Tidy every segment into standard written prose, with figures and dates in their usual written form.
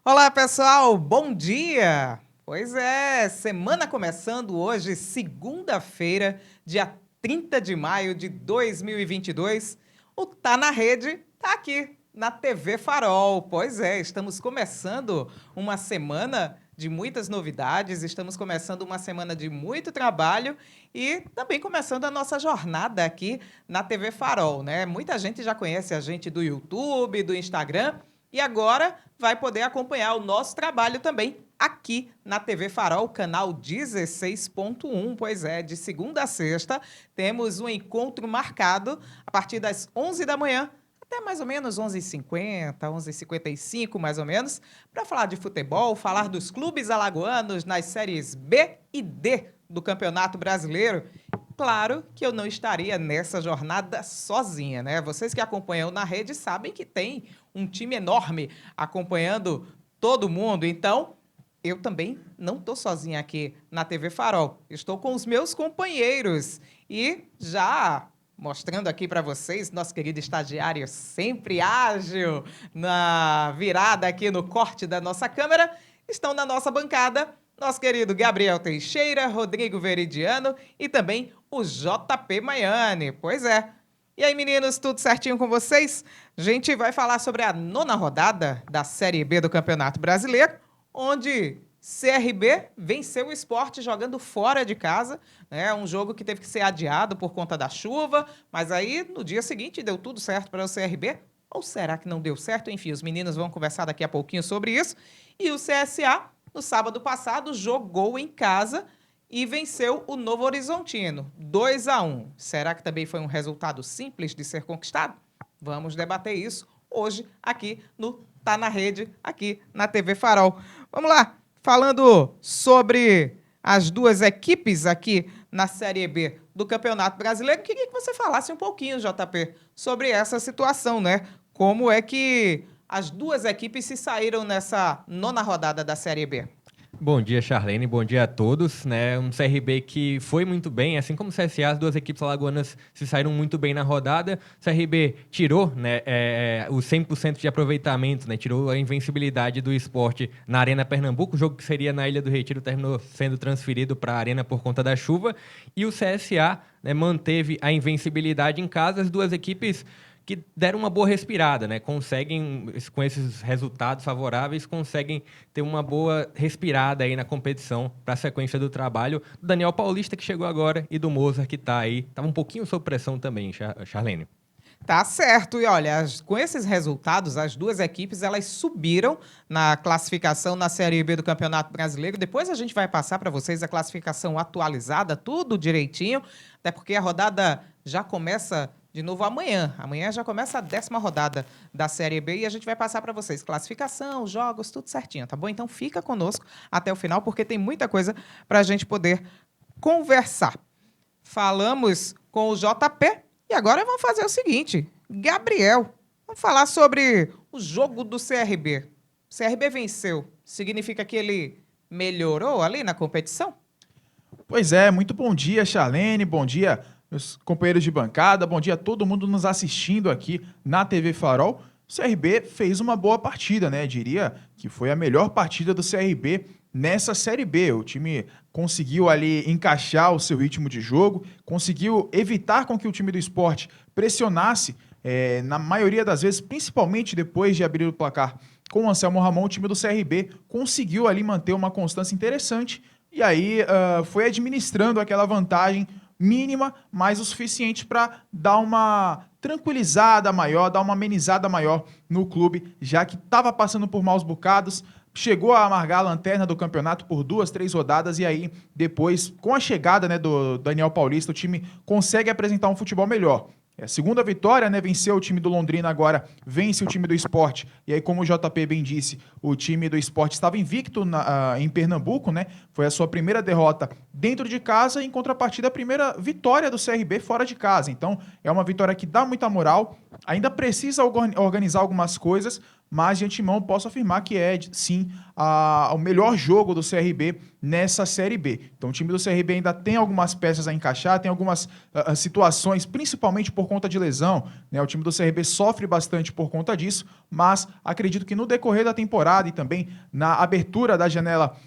Olá, pessoal, bom dia! Pois é, semana começando hoje, segunda-feira, dia 30 de maio de 2022. O Tá na Rede tá aqui na TV Farol. Pois é, estamos começando uma semana de muitas novidades, estamos começando uma semana de muito trabalho e também começando a nossa jornada aqui na TV Farol, né? Muita gente já conhece a gente do YouTube, do Instagram, e agora vai poder acompanhar o nosso trabalho também aqui na TV Farol, canal 16.1. Pois é, de segunda a sexta temos um encontro marcado a partir das 11 da manhã até mais ou menos 11h50, 11h55 mais ou menos, para falar de futebol, falar dos clubes alagoanos nas séries B e D do Campeonato Brasileiro. Claro que eu não estaria nessa jornada sozinha, né? Vocês que acompanham na rede sabem que tem um time enorme acompanhando todo mundo. Então, eu também não estou sozinha aqui na TV Farol. Estou com os meus companheiros e já mostrando aqui para vocês, nosso querido estagiário sempre ágil na virada aqui no corte da nossa câmera, estão na nossa bancada nosso querido Gabriel Teixeira, Rodrigo Veridiano e também o JP Maiani. Pois é. E aí, meninos, tudo certinho com vocês? A gente vai falar sobre a nona rodada da Série B do Campeonato Brasileiro, onde CRB venceu o Sport jogando fora de casa, né? Um jogo que teve que ser adiado por conta da chuva, mas aí no dia seguinte deu tudo certo para o CRB. Ou será que não deu certo? Enfim, os meninos vão conversar daqui a pouquinho sobre isso. E o CSA, no sábado passado, jogou em casa e venceu o Novo Horizontino, 2-1. Será que também foi um resultado simples de ser conquistado? Vamos debater isso hoje aqui no Tá na Rede, aqui na TV Farol. Vamos lá, falando sobre as duas equipes aqui na Série B do Campeonato Brasileiro, queria que você falasse um pouquinho, JP, sobre essa situação, né? Como é que as duas equipes se saíram nessa nona rodada da Série B? Bom dia, Charlene. Bom dia a todos. Né? Um CRB que foi muito bem, assim como o CSA, as duas equipes alagoanas se saíram muito bem na rodada. O CRB tirou, né, o 100% de aproveitamento, né, tirou a invencibilidade do Sport na Arena Pernambuco. O jogo que seria na Ilha do Retiro terminou sendo transferido para a Arena por conta da chuva. E o CSA, né, manteve a invencibilidade em casa. As duas equipes que deram uma boa respirada, né? Conseguem, com esses resultados favoráveis, conseguem ter uma boa respirada aí na competição para a sequência do trabalho do Daniel Paulista, que chegou agora, e do Mozart, que está aí. Estava um pouquinho sob pressão também, Charlene. Tá certo. E olha, com esses resultados, as duas equipes elas subiram na classificação na Série B do Campeonato Brasileiro. Depois a gente vai passar para vocês a classificação atualizada, tudo direitinho, até porque a rodada já começa de novo amanhã. Amanhã já começa a 10ª rodada da Série B e a gente vai passar para vocês classificação, jogos, tudo certinho, tá bom? Então fica conosco até o final, porque tem muita coisa para a gente poder conversar. Falamos com o JP e agora vamos fazer o seguinte. Gabriel, vamos falar sobre o jogo do CRB. O CRB venceu. Significa que ele melhorou ali na competição? Pois é, muito bom dia, Charlene, bom dia, meus companheiros de bancada, bom dia a todo mundo nos assistindo aqui na TV Farol. O CRB fez uma boa partida, né? Diria que foi a melhor partida do CRB nessa Série B. O time conseguiu ali encaixar o seu ritmo de jogo, conseguiu evitar com que o time do Sport pressionasse, na maioria das vezes, principalmente depois de abrir o placar com o Anselmo Ramon, o time do CRB conseguiu ali manter uma constância interessante e aí foi administrando aquela vantagem mínima, mas o suficiente para dar uma tranquilizada maior, dar uma amenizada maior no clube, já que estava passando por maus bocados, chegou a amargar a lanterna do campeonato por 2, 3 rodadas e aí depois, com a chegada, né, do Daniel Paulista, o time consegue apresentar um futebol melhor. É a segunda vitória, né? Venceu o time do Londrina, agora vence o time do Sport. E aí, como o JP bem disse, o time do Sport estava invicto em Pernambuco, né? Foi a sua primeira derrota dentro de casa, em contrapartida, a primeira vitória do CRB fora de casa. Então, é uma vitória que dá muita moral. Ainda precisa organizar algumas coisas, mas de antemão posso afirmar que é, sim, o melhor jogo do CRB nessa Série B. Então o time do CRB ainda tem algumas peças a encaixar, tem algumas situações, principalmente por conta de lesão, né? O time do CRB sofre bastante por conta disso, mas acredito que no decorrer da temporada e também na abertura da janela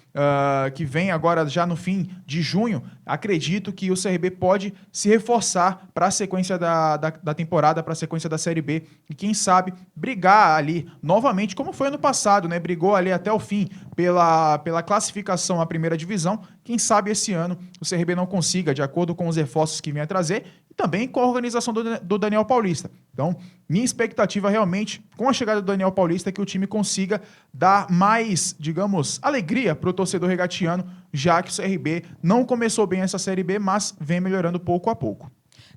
que vem agora já no fim de junho, acredito que o CRB pode se reforçar para a sequência da temporada, para a sequência da Série B e quem sabe brigar ali novamente, como foi ano passado, né? Brigou ali até o fim pela classificação à primeira divisão. Quem sabe esse ano o CRB não consiga, de acordo com os reforços que vem a trazer, e também com a organização do Daniel Paulista. Então, minha expectativa realmente, com a chegada do Daniel Paulista, é que o time consiga dar mais, digamos, alegria para o torcedor regatiano, já que o CRB não começou bem essa Série B, mas vem melhorando pouco a pouco.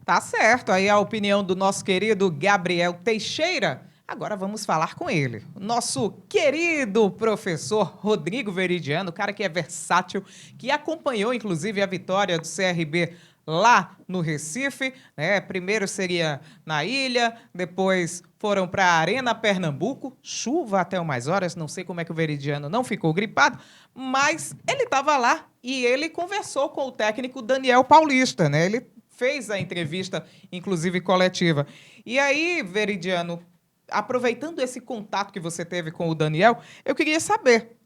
Tá certo, aí a opinião do nosso querido Gabriel Teixeira. Agora vamos falar com ele, nosso querido professor Rodrigo Veridiano, cara que é versátil, que acompanhou inclusive a vitória do CRB lá no Recife, né? Primeiro seria na ilha, depois foram para a Arena Pernambuco, chuva até umas horas, não sei como é que o Veridiano não ficou gripado, mas ele estava lá e ele conversou com o técnico Daniel Paulista, né? Ele fez a entrevista, inclusive coletiva. E aí, Veridiano, aproveitando esse contato que você teve com o Daniel, eu queria saber,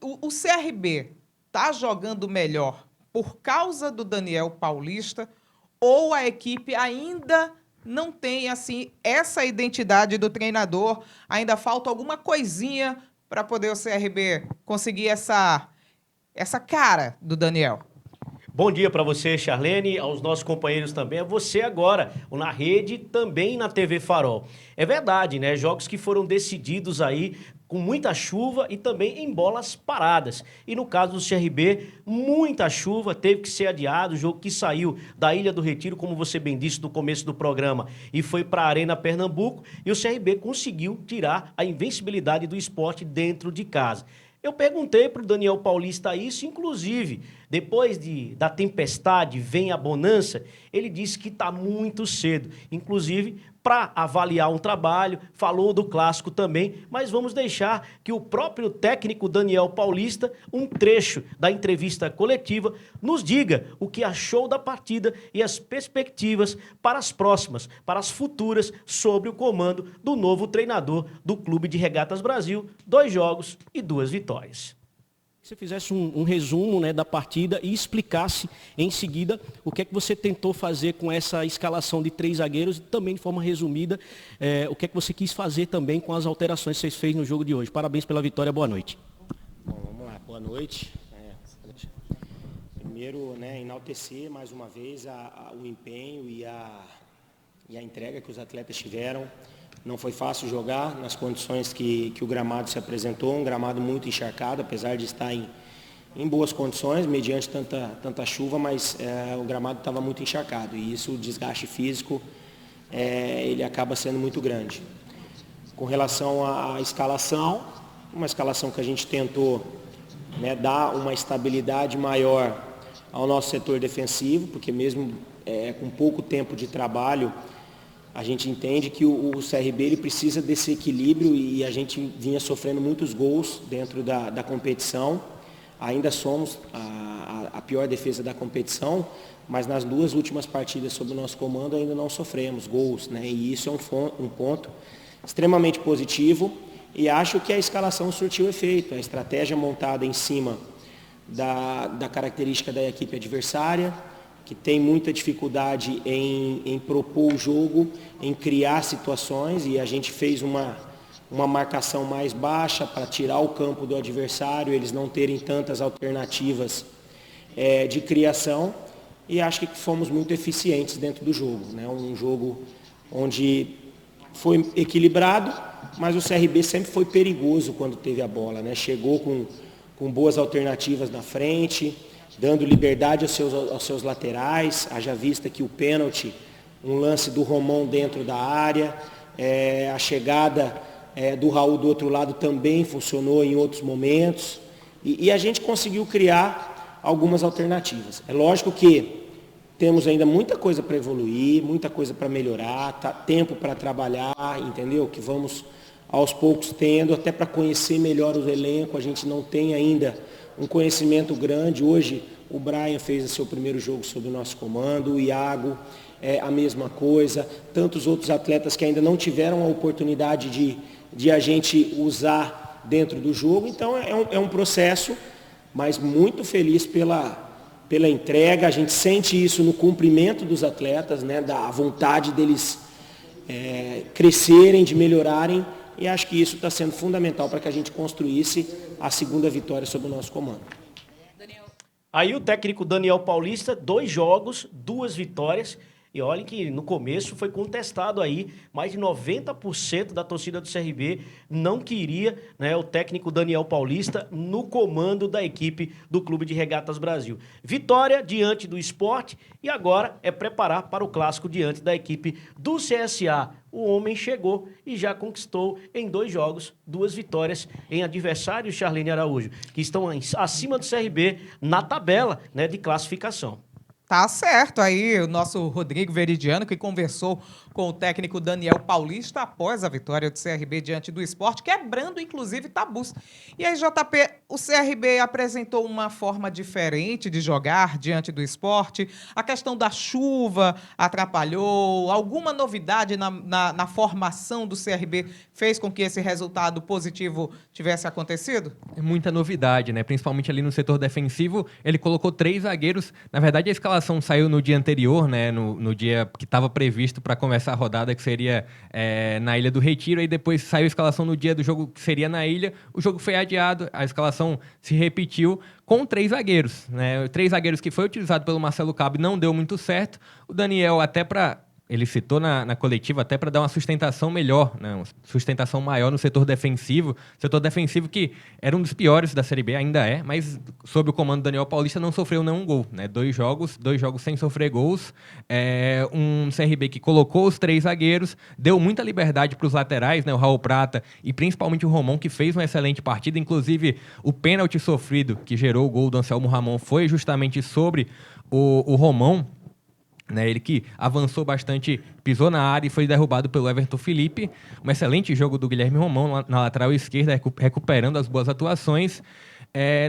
o CRB está jogando melhor por causa do Daniel Paulista ou a equipe ainda não tem assim essa identidade do treinador, ainda falta alguma coisinha para poder o CRB conseguir essa cara do Daniel? Bom dia para você, Charlene, aos nossos companheiros também, a você agora, na rede, também na TV Farol. É verdade, né? Jogos que foram decididos aí com muita chuva e também em bolas paradas. E no caso do CRB, muita chuva, teve que ser adiado, o jogo que saiu da Ilha do Retiro, como você bem disse no começo do programa, e foi para a Arena Pernambuco, e o CRB conseguiu tirar a invencibilidade do Sport dentro de casa. Eu perguntei para o Daniel Paulista isso, inclusive, depois da tempestade vem a bonança, ele disse que está muito cedo, inclusive para avaliar um trabalho, falou do clássico também, mas vamos deixar que o próprio técnico Daniel Paulista, um trecho da entrevista coletiva, nos diga o que achou da partida e as perspectivas para as próximas, para as futuras, sobre o comando do novo treinador do Clube de Regatas Brasil, 2 jogos e 2 vitórias. Que você fizesse um resumo, né, da partida e explicasse em seguida o que é que você tentou fazer com essa escalação de 3 zagueiros e também de forma resumida o que é que você quis fazer também com as alterações que você fez no jogo de hoje. Parabéns pela vitória, boa noite. Bom, vamos lá, boa noite. Primeiro, né, enaltecer mais uma vez o empenho e a entrega que os atletas tiveram. Não foi fácil jogar nas condições que o gramado se apresentou, um gramado muito encharcado, apesar de estar em boas condições, mediante tanta chuva, mas o gramado estava muito encharcado e isso, o desgaste físico, ele acaba sendo muito grande. Com relação à escalação, uma escalação que a gente tentou, né, dar uma estabilidade maior ao nosso setor defensivo, porque mesmo com pouco tempo de trabalho, a gente entende que o CRB ele precisa desse equilíbrio e a gente vinha sofrendo muitos gols dentro da competição. Ainda somos a pior defesa da competição, mas nas 2 últimas partidas sob o nosso comando ainda não sofremos gols, né? E isso é um ponto extremamente positivo e acho que a escalação surtiu efeito. A estratégia montada em cima da característica da equipe adversária, que tem muita dificuldade em propor o jogo, em criar situações, e a gente fez uma marcação mais baixa para tirar o campo do adversário, eles não terem tantas alternativas de criação, e acho que fomos muito eficientes dentro do jogo, né? Um jogo onde foi equilibrado, mas o CRB sempre foi perigoso quando teve a bola, né? Chegou com boas alternativas na frente, dando liberdade aos seus laterais, haja vista que o pênalti, um lance do Romão dentro da área, a chegada do Raul do outro lado também funcionou em outros momentos, e a gente conseguiu criar algumas alternativas. É lógico que temos ainda muita coisa para evoluir, muita coisa para melhorar, tempo para trabalhar, entendeu? Que vamos aos poucos tendo, até para conhecer melhor o elenco. A gente não tem ainda um conhecimento grande. Hoje o Brian fez o seu primeiro jogo sob o nosso comando, o Iago a mesma coisa, tantos outros atletas que ainda não tiveram a oportunidade de a gente usar dentro do jogo. Então é um processo, mas muito feliz pela entrega. A gente sente isso no cumprimento dos atletas, né, da vontade deles crescerem, de melhorarem, e acho que isso está sendo fundamental para que a gente construísse a segunda vitória sob o nosso comando. Aí o técnico Daniel Paulista, 2 jogos, 2 vitórias. E olhem que no começo foi contestado aí, mais de 90% da torcida do CRB não queria, né, o técnico Daniel Paulista no comando da equipe do Clube de Regatas Brasil. Vitória diante do Sport e agora é preparar para o clássico diante da equipe do CSA. O homem chegou e já conquistou em 2 jogos, 2 vitórias em adversários, Charlene Araújo, que estão acima do CRB na tabela, né, de classificação. Tá certo aí o nosso Rodrigo Veridiano, que conversou com o técnico Daniel Paulista após a vitória do CRB diante do Sport, quebrando inclusive tabus. E aí, JP, o CRB apresentou uma forma diferente de jogar diante do Sport. A questão da chuva atrapalhou? Alguma novidade na formação do CRB fez com que esse resultado positivo tivesse acontecido? É muita novidade, né? Principalmente ali no setor defensivo, ele colocou 3 zagueiros. Na verdade, a escalação saiu no dia anterior, né? No dia que estava previsto para começar a rodada, que seria na Ilha do Retiro, e depois saiu a escalação no dia do jogo, que seria na Ilha. O jogo foi adiado, a escalação se repetiu com 3 zagueiros, né? 3 zagueiros que foi utilizado pelo Marcelo Cabo não deu muito certo. O Daniel, até para... Ele citou na coletiva até para dar uma sustentação melhor, né? Uma sustentação maior no setor defensivo. Setor defensivo que era um dos piores da Série B, ainda é, mas sob o comando do Daniel Paulista não sofreu nenhum gol, né? 2 jogos sem sofrer gols. Um CRB que colocou os 3 zagueiros, deu muita liberdade para os laterais, né? O Raul Prata e principalmente o Romão, que fez uma excelente partida. Inclusive, o pênalti sofrido que gerou o gol do Anselmo Ramon foi justamente sobre o Romão, né, ele que avançou bastante, pisou na área e foi derrubado pelo Everton Felipe. Um excelente jogo do Guilherme Romão na lateral esquerda, recuperando as boas atuações.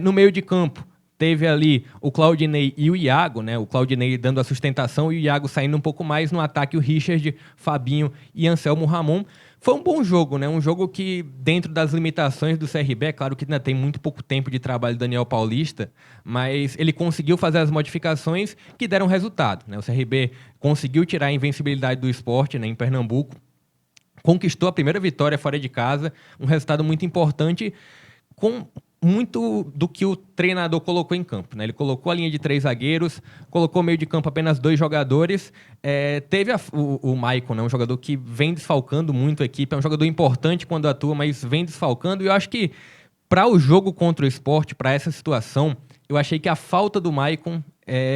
No meio de campo, teve ali o Claudinei e o Iago, né? O Claudinei dando a sustentação e o Iago saindo um pouco mais. No ataque, o Richard, Fabinho e Anselmo Ramon. Foi um bom jogo, né? Um jogo que, dentro das limitações do CRB, é claro que ainda tem muito pouco tempo de trabalho do Daniel Paulista, mas ele conseguiu fazer as modificações que deram resultado, né? O CRB conseguiu tirar a invencibilidade do Sport, né, em Pernambuco, conquistou a primeira vitória fora de casa, um resultado muito importante, com muito do que o treinador colocou em campo, né? Ele colocou a linha de 3 zagueiros, colocou meio de campo apenas 2 jogadores. Teve o Maicon, né? Um jogador que vem desfalcando muito a equipe, é um jogador importante quando atua, mas vem desfalcando. E eu acho que para o jogo contra o Sport, para essa situação, eu achei que a falta do Maicon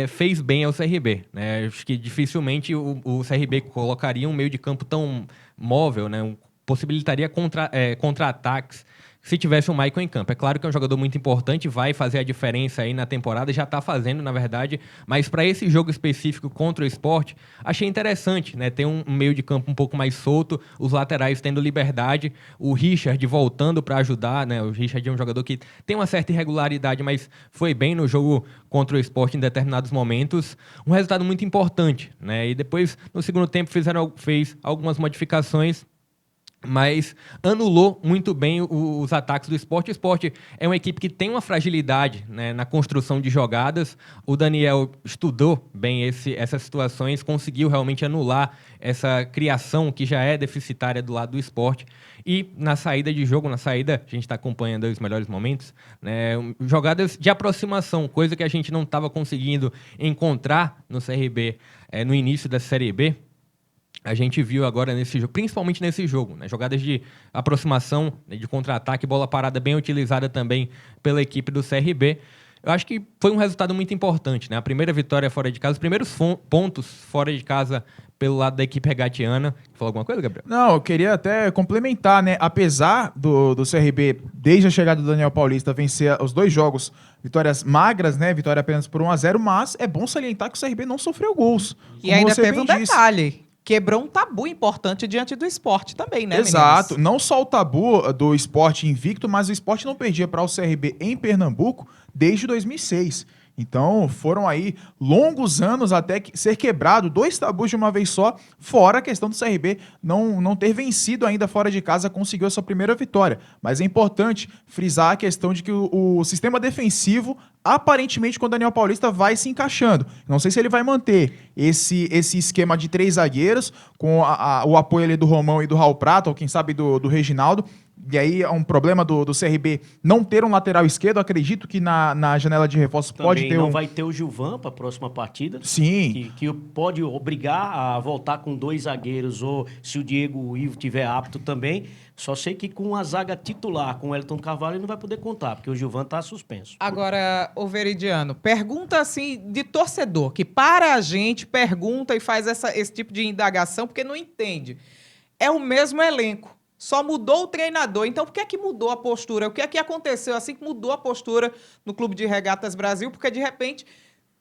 fez bem ao CRB, né? Acho que dificilmente o CRB colocaria um meio de campo tão móvel, né? Possibilitaria contra-ataques se tivesse o Maicon em campo. É claro que é um jogador muito importante, vai fazer a diferença aí na temporada, já está fazendo, na verdade, mas para esse jogo específico contra o Sport, achei interessante, né? Ter um meio de campo um pouco mais solto, os laterais tendo liberdade, o Richard voltando para ajudar, né? O Richard é um jogador que tem uma certa irregularidade, mas foi bem no jogo contra o Sport em determinados momentos. Um resultado muito importante, né? E depois, no segundo tempo, fez algumas modificações, mas anulou muito bem os ataques do Sport. O Sport é uma equipe que tem uma fragilidade, né, na construção de jogadas. O Daniel estudou bem essas situações, conseguiu realmente anular essa criação que já é deficitária do lado do Sport. E na saída de jogo, a gente está acompanhando os melhores momentos, né, jogadas de aproximação, coisa que a gente não estava conseguindo encontrar no CRB no início da Série B. A gente viu agora nesse jogo, principalmente nesse jogo, né? Jogadas de aproximação, né, de contra-ataque, bola parada bem utilizada também pela equipe do CRB. Eu acho que foi um resultado muito importante, né? A primeira vitória fora de casa, os primeiros pontos fora de casa pelo lado da equipe regatiana. Falou alguma coisa, Gabriel? Não, eu queria até complementar, né? Apesar do CRB, desde a chegada do Daniel Paulista, vencer os 2 jogos, vitórias magras, né? Vitória apenas por 1-0, mas é bom salientar que o CRB não sofreu gols. E ainda teve um detalhe. quebrou um tabu importante diante do esporte também, né, Exato. meninos? Não só o tabu do esporte invicto, mas o esporte não perdia para o CRB em Pernambuco desde 2006. Então, foram aí longos anos até ser quebrado 2 tabus de uma vez só, fora a questão do CRB não ter vencido ainda fora de casa, conseguiu a sua primeira vitória. Mas é importante frisar a questão de que o sistema defensivo, aparentemente, com o Daniel Paulista, vai se encaixando. Não sei se ele vai manter esse esquema de 3 zagueiros, com o apoio ali do Romão e do Raul Prata, ou quem sabe do Reginaldo. E aí é um problema do CRB não ter um lateral esquerdo. Acredito que na janela de reforços Também pode ter não vai ter o Gilvan para a próxima partida. Sim. Que pode obrigar a voltar com 2 zagueiros, ou se o Diego Ivo tiver apto também. Só sei que com a zaga titular, com o Wellington Carvalho, ele não vai poder contar, porque o Gilvan está suspenso. Agora, o Veridiano, pergunta assim de torcedor, que para a gente, pergunta e faz esse tipo de indagação, porque não entende. É o mesmo elenco. Só mudou o treinador. Então, por que é que mudou a postura? O que é que aconteceu assim que mudou a postura no Clube de Regatas Brasil? Porque, de repente,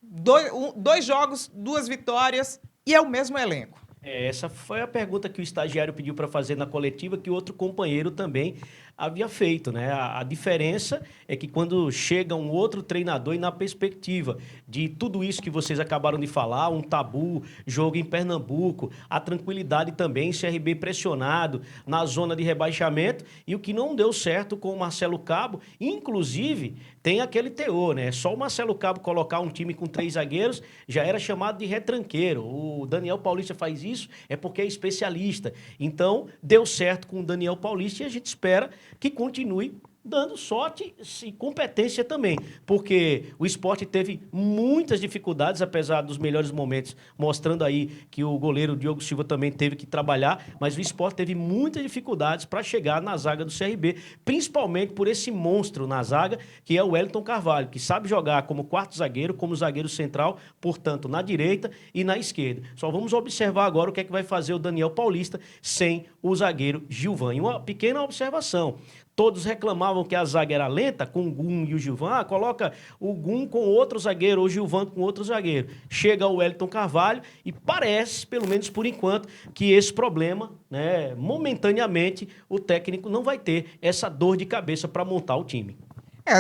2 jogos, 2 vitórias e é o mesmo elenco. Essa foi a pergunta que o estagiário pediu para fazer na coletiva, que outro companheiro também havia feito, né? A diferença é que quando chega um outro treinador e na perspectiva de tudo isso que vocês acabaram de falar, um tabu, jogo em Pernambuco, a tranquilidade também, CRB pressionado na zona de rebaixamento, e o que não deu certo com o Marcelo Cabo, inclusive tem aquele teor, né? Só o Marcelo Cabo colocar um time com 3 zagueiros já era chamado de retranqueiro. O Daniel Paulista faz isso, é porque é especialista. Então, deu certo com o Daniel Paulista e a gente espera que continue dando sorte e competência também, porque o esporte teve muitas dificuldades, apesar dos melhores momentos, mostrando aí que o goleiro Diogo Silva também teve que trabalhar, mas o esporte teve muitas dificuldades para chegar na zaga do CRB, principalmente por esse monstro na zaga, que é o Wellington Carvalho, que sabe jogar como 4º zagueiro, como zagueiro central, portanto, na direita e na esquerda. Só vamos observar agora o que é que vai fazer o Daniel Paulista sem o zagueiro Gilvan. E uma pequena observação: todos reclamavam que a zaga era lenta, com o Gum e o Gilvan. Coloca o Gum com outro zagueiro, ou o Gilvan com outro zagueiro. Chega o Wellington Carvalho e parece, pelo menos por enquanto, que esse problema, né, momentaneamente, o técnico não vai ter essa dor de cabeça para montar o time.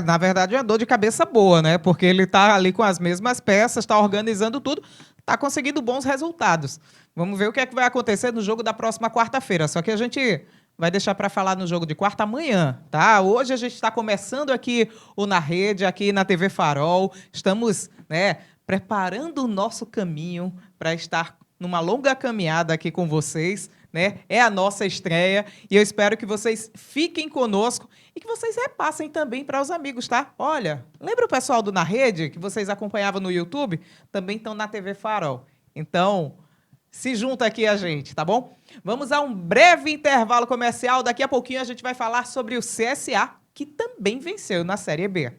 Na verdade, é uma dor de cabeça boa, né? Porque ele tá ali com as mesmas peças, tá organizando tudo, tá conseguindo bons resultados. Vamos ver o que é que vai acontecer no jogo da próxima quarta-feira. Só que a gente vai deixar para falar no jogo de quarta amanhã, tá? Hoje a gente está começando aqui o Na Rede, aqui na TV Farol. Estamos, né, preparando o nosso caminho para estar numa longa caminhada aqui com vocês, né? É a nossa estreia e eu espero que vocês fiquem conosco e que vocês repassem também para os amigos, tá? Olha, lembra o pessoal do Na Rede, que vocês acompanhavam no YouTube? Também estão na TV Farol. Então, se junta aqui a gente, tá bom? Vamos a um breve intervalo comercial. Daqui a pouquinho a gente vai falar sobre o CSA, que também venceu na Série B.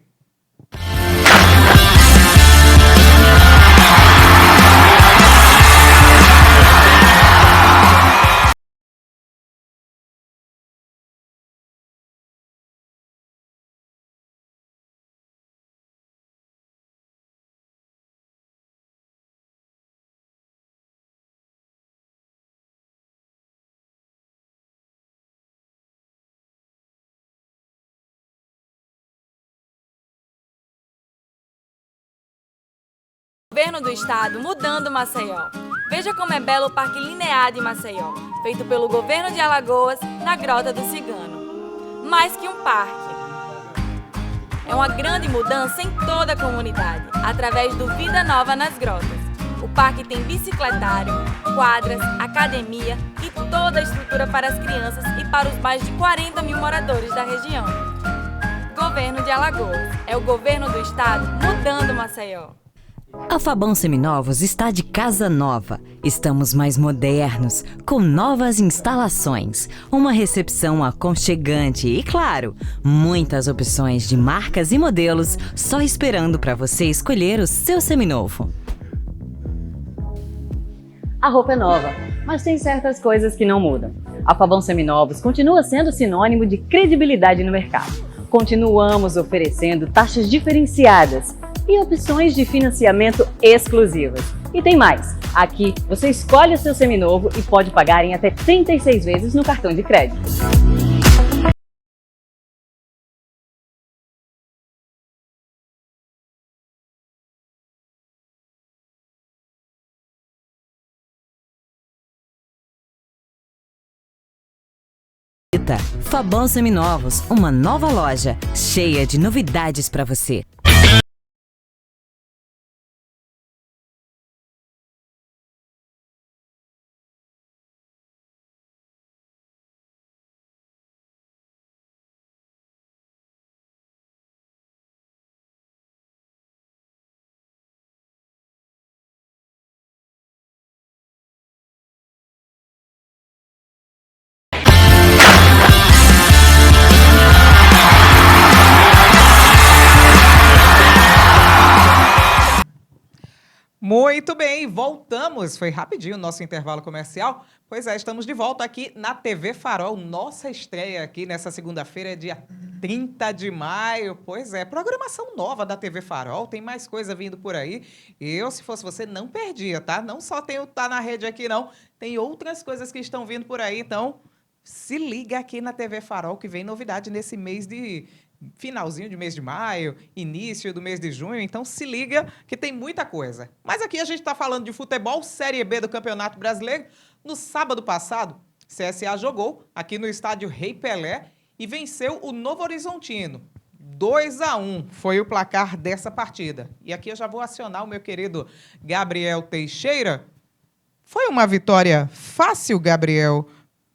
Governo do Estado mudando Maceió. Veja como é belo o Parque Linear de Maceió, feito pelo Governo de Alagoas na Grota do Cigano. Mais que um parque. É uma grande mudança em toda a comunidade, através do Vida Nova nas Grotas. O parque tem bicicletário, quadras, academia e toda a estrutura para as crianças e para os mais de 40 mil moradores da região. Governo de Alagoas. É o Governo do Estado mudando Maceió. A Fabão Seminovos está de casa nova. Estamos mais modernos, com novas instalações, uma recepção aconchegante e, claro, muitas opções de marcas e modelos só esperando para você escolher o seu seminovo. A roupa é nova, mas tem certas coisas que não mudam. A Fabão Seminovos continua sendo sinônimo de credibilidade no mercado. Continuamos oferecendo taxas diferenciadas e opções de financiamento exclusivas. E tem mais! Aqui, você escolhe o seu seminovo e pode pagar em até 36 vezes no cartão de crédito. Fabão Seminovos, uma nova loja cheia de novidades para você. Muito bem, voltamos. Foi rapidinho o nosso intervalo comercial. Pois é, estamos de volta aqui na TV Farol. Nossa estreia aqui nessa segunda-feira, dia 30 de maio. Pois é, programação nova da TV Farol. Tem mais coisa vindo por aí. Eu, se fosse você, não perdia, tá? Não só tem o Tá na Rede aqui, não. Tem outras coisas que estão vindo por aí. Então, se liga aqui na TV Farol que vem novidade nesse mês de... finalzinho de mês de maio, início do mês de junho, então se liga que tem muita coisa. Mas aqui a gente está falando de futebol, Série B do Campeonato Brasileiro. No sábado passado, CSA jogou aqui no estádio Rei Pelé e venceu o Novo Horizontino. 2-1 foi o placar dessa partida. E aqui eu já vou acionar o meu querido Gabriel Teixeira. Foi uma vitória fácil, Gabriel?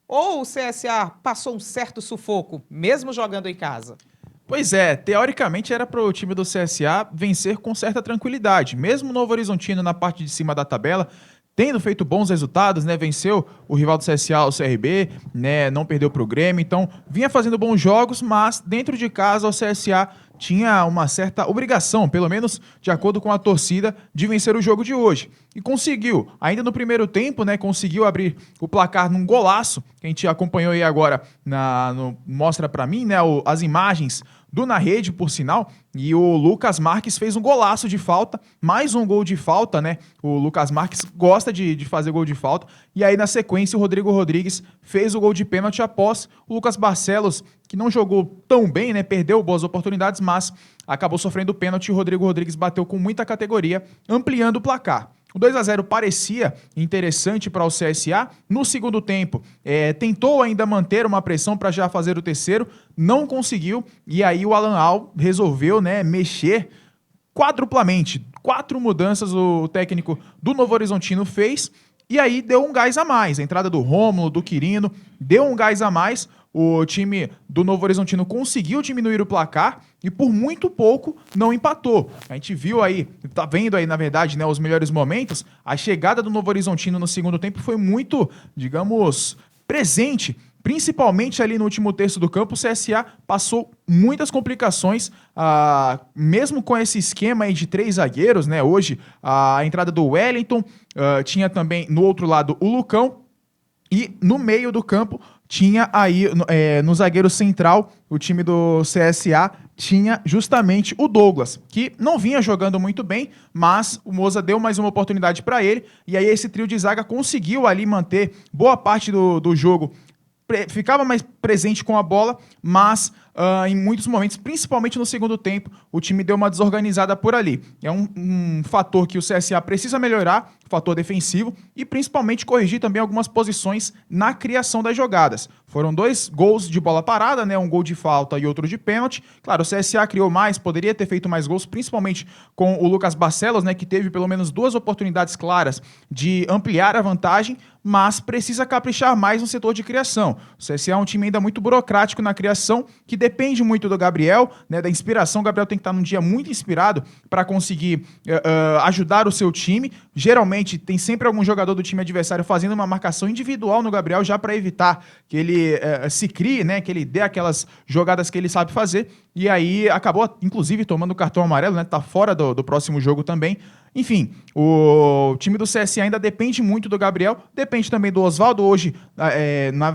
Ou o CSA passou um certo sufoco, mesmo jogando em casa? Pois é, teoricamente era para o time do CSA vencer com certa tranquilidade. Mesmo o Novo Horizontino na parte de cima da tabela, tendo feito bons resultados, né? Venceu o rival do CSA, o CRB, né? Não perdeu para o Grêmio, então vinha fazendo bons jogos, mas dentro de casa o CSA tinha uma certa obrigação, pelo menos de acordo com a torcida, de vencer o jogo de hoje. E conseguiu, ainda no primeiro tempo, né, conseguiu abrir o placar num golaço, que a gente acompanhou aí agora, mostra pra mim, né, as imagens do Na Rede, por sinal, e o Lucas Marques fez um golaço de falta, mais um gol de falta, né, o Lucas Marques gosta de fazer gol de falta, e aí na sequência o Rodrigo Rodrigues fez o gol de pênalti após o Lucas Barcelos, que não jogou tão bem, né, perdeu boas oportunidades, mas acabou sofrendo pênalti e o Rodrigo Rodrigues bateu com muita categoria, ampliando o placar. O 2-0 parecia interessante para o CSA. No segundo tempo, tentou ainda manter uma pressão para já fazer o terceiro, não conseguiu. E aí o Alan Al resolveu, né, mexer quadruplamente. 4 mudanças o técnico do Novo Horizontino fez. E aí deu um gás a mais. A entrada do Rômulo, do Quirino, deu um gás a mais. O time do Novo Horizontino conseguiu diminuir o placar e por muito pouco não empatou. A gente viu aí, tá vendo aí na verdade, né, os melhores momentos. A chegada do Novo Horizontino no segundo tempo foi muito, digamos, presente. Principalmente ali no último terço do campo, o CSA passou muitas complicações, mesmo com esse esquema aí de 3 zagueiros, né? Hoje a entrada do Wellington, tinha também no outro lado o Lucão, e no meio do campo tinha aí, no zagueiro central, o time do CSA tinha justamente o Douglas, que não vinha jogando muito bem, mas o Moza deu mais uma oportunidade para ele, e aí esse trio de zaga conseguiu ali manter boa parte do jogo, ficava mais presente com a bola, mas em muitos momentos, principalmente no segundo tempo, o time deu uma desorganizada por ali. É um fator que o CSA precisa melhorar, fator defensivo, e principalmente corrigir também algumas posições na criação das jogadas. Foram 2 gols de bola parada, né? Um gol de falta e outro de pênalti. Claro, o CSA criou mais, poderia ter feito mais gols, principalmente com o Lucas Barcelos, né? Que teve pelo menos 2 oportunidades claras de ampliar a vantagem, mas precisa caprichar mais no setor de criação. O CSA é um time ainda muito burocrático na criação, que depende muito do Gabriel, né? Da inspiração. O Gabriel tem que estar num dia muito inspirado para conseguir ajudar o seu time. Geralmente tem sempre algum jogador do time adversário fazendo uma marcação individual no Gabriel, já para evitar que ele se crie, né? Que ele dê aquelas jogadas que ele sabe fazer. E aí acabou, inclusive, tomando o cartão amarelo, né? Tá fora do próximo jogo também. Enfim, o time do CSA ainda depende muito do Gabriel, depende também do Oswaldo. Hoje,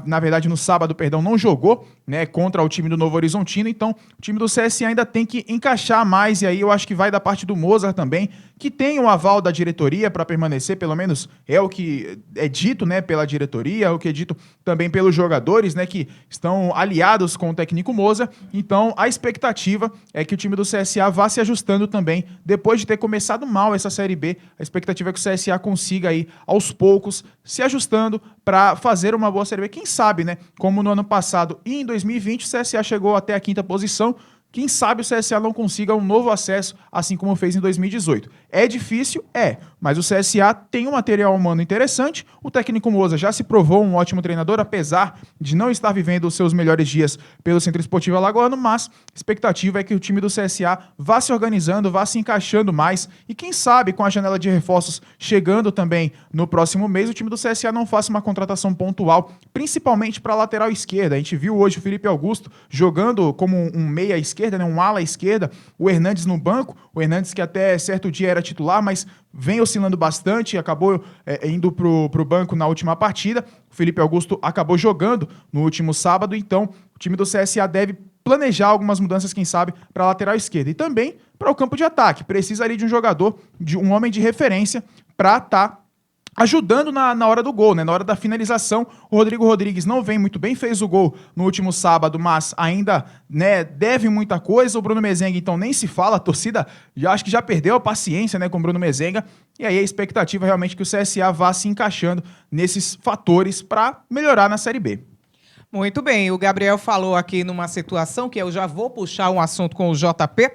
na verdade, no sábado, perdão, não jogou, né, contra o time do Novo Horizontino. Então, o time do CSA ainda tem que encaixar mais, e aí eu acho que vai da parte do Mozart também, que tem o aval da diretoria para permanecer, pelo menos é o que é dito, né, pela diretoria, é o que é dito também pelos jogadores, né, que estão aliados com o técnico Mozart. Então, a expectativa é que o time do CSA vá se ajustando também, depois de ter começado mal essa Série B. A expectativa é que o CSA consiga aí, aos poucos, se ajustando para fazer uma boa Série B. Quem sabe, né, como no ano passado e em 2020, o CSA chegou até a 5ª posição. Quem sabe o CSA não consiga um novo acesso, assim como fez em 2018. É difícil? É, mas o CSA tem um material humano interessante, o técnico Moza já se provou um ótimo treinador, apesar de não estar vivendo os seus melhores dias pelo Centro Esportivo Alagoano, mas a expectativa é que o time do CSA vá se organizando, vá se encaixando mais, e quem sabe com a janela de reforços chegando também no próximo mês, o time do CSA não faça uma contratação pontual, principalmente para a lateral esquerda. A gente viu hoje o Felipe Augusto jogando como um meia esquerda, né, um ala esquerda, o Hernandes no banco, o Hernandes que até certo dia era titular, mas vem oscilando bastante, acabou indo pro banco na última partida. O Felipe Augusto acabou jogando no último sábado, então o time do CSA deve planejar algumas mudanças, quem sabe, para a lateral esquerda e também para o campo de ataque. Precisa ali de um jogador, de um homem de referência para estar ajudando na hora do gol, né? Na hora da finalização. O Rodrigo Rodrigues não vem muito bem, fez o gol no último sábado, mas ainda, né, deve muita coisa. O Bruno Mezenga, então, nem se fala, a torcida acho que já perdeu a paciência, né, com o Bruno Mezenga, e aí a expectativa é realmente que o CSA vá se encaixando nesses fatores para melhorar na Série B. Muito bem, o Gabriel falou aqui numa situação que eu já vou puxar um assunto com o JP,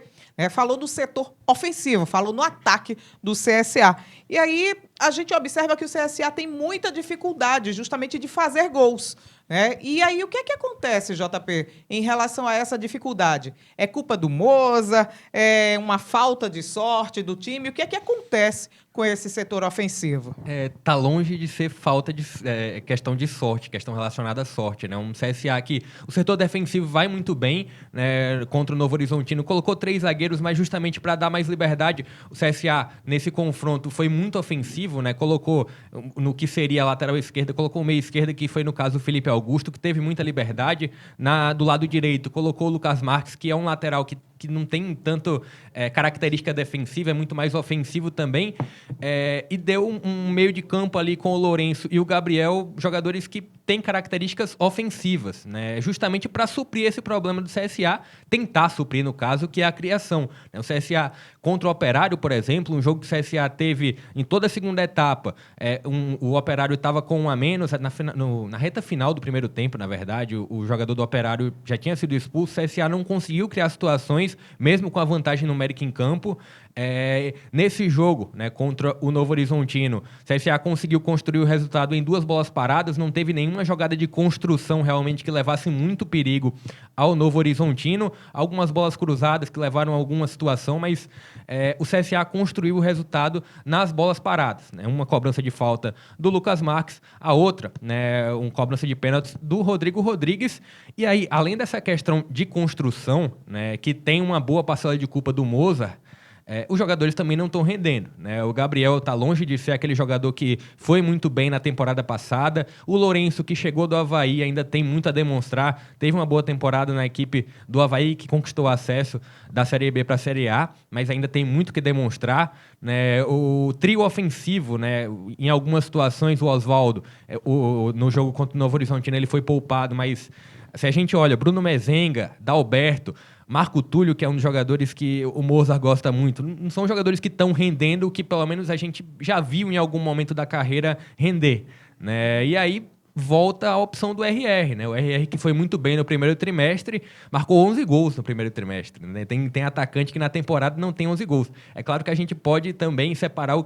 falou do setor ofensivo, falou no ataque do CSA. E aí a gente observa que o CSA tem muita dificuldade justamente de fazer gols. E aí o que é que acontece, JP, em relação a essa dificuldade? É culpa do Moza? É uma falta de sorte do time? O que é que acontece com esse setor ofensivo? Tá longe de ser falta de questão de sorte, questão relacionada à sorte, né? Um CSA que o setor defensivo vai muito bem, né, contra o Novo Horizontino, colocou 3 zagueiros, mas justamente para dar mais liberdade. O CSA nesse confronto foi muito ofensivo, né? Colocou no que seria a lateral esquerda, colocou o meio esquerda, que foi no caso o Felipe Augusto, que teve muita liberdade. Do lado direito colocou o Lucas Marques, que é um lateral que não tem tanto característica defensiva, é muito mais ofensivo também, e deu um meio de campo ali com o Lourenço e o Gabriel, jogadores que têm características ofensivas, né? Justamente para suprir esse problema do CSA, tentar suprir, no caso, que é a criação. O CSA contra o Operário, por exemplo, um jogo que o CSA teve em toda a segunda etapa, o Operário estava com 1 a menos, na reta final do primeiro tempo, na verdade, o jogador do Operário já tinha sido expulso, o CSA não conseguiu criar situações, mesmo com a vantagem numérica em campo. Nesse jogo, né, contra o Novo Horizontino, o CSA conseguiu construir o resultado em 2 bolas paradas, não teve nenhuma jogada de construção realmente que levasse muito perigo ao Novo Horizontino, algumas bolas cruzadas que levaram a alguma situação, mas o CSA construiu o resultado nas bolas paradas, né? Uma cobrança de falta do Lucas Marques, a outra, né, uma cobrança de pênaltis do Rodrigo Rodrigues. E aí, além dessa questão de construção, né, que tem uma boa parcela de culpa do Mozart, os jogadores também não estão rendendo, né? O Gabriel está longe de ser aquele jogador que foi muito bem na temporada passada. O Lourenço, que chegou do Avaí, ainda tem muito a demonstrar. Teve uma boa temporada na equipe do Avaí, que conquistou acesso da Série B para a Série A, mas ainda tem muito que demonstrar, né? O trio ofensivo, né? Em algumas situações, o Oswaldo, no jogo contra o Novo Horizontino, ele foi poupado, mas se a gente olha, Bruno Mezenga, Dalberto, Marco Túlio, que é um dos jogadores que o Mozart gosta muito, não são jogadores que estão rendendo o que pelo menos a gente já viu em algum momento da carreira render, né? E aí volta a opção do RR, né? O RR que foi muito bem no primeiro trimestre, marcou 11 gols no primeiro trimestre, né? Tem atacante que na temporada não tem 11 gols. É claro que a gente pode também separar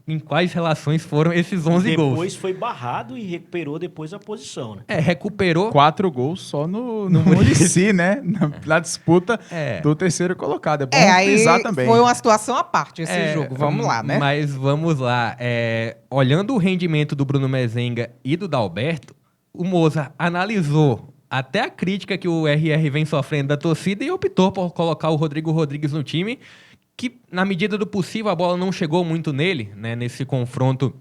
em quais relações foram esses 11 gols. Depois foi barrado e recuperou depois a posição, né? Recuperou 4 gols só no Muricy, né? Na disputa do terceiro colocado. É bom frisar também. Foi uma situação à parte esse jogo. Vamos lá, né? Mas vamos lá. Olhando o rendimento do Bruno Mezenga e do Dalberto, o Mozart analisou até a crítica que o RR vem sofrendo da torcida e optou por colocar o Rodrigo Rodrigues no time, que, na medida do possível, a bola não chegou muito nele, né, nesse confronto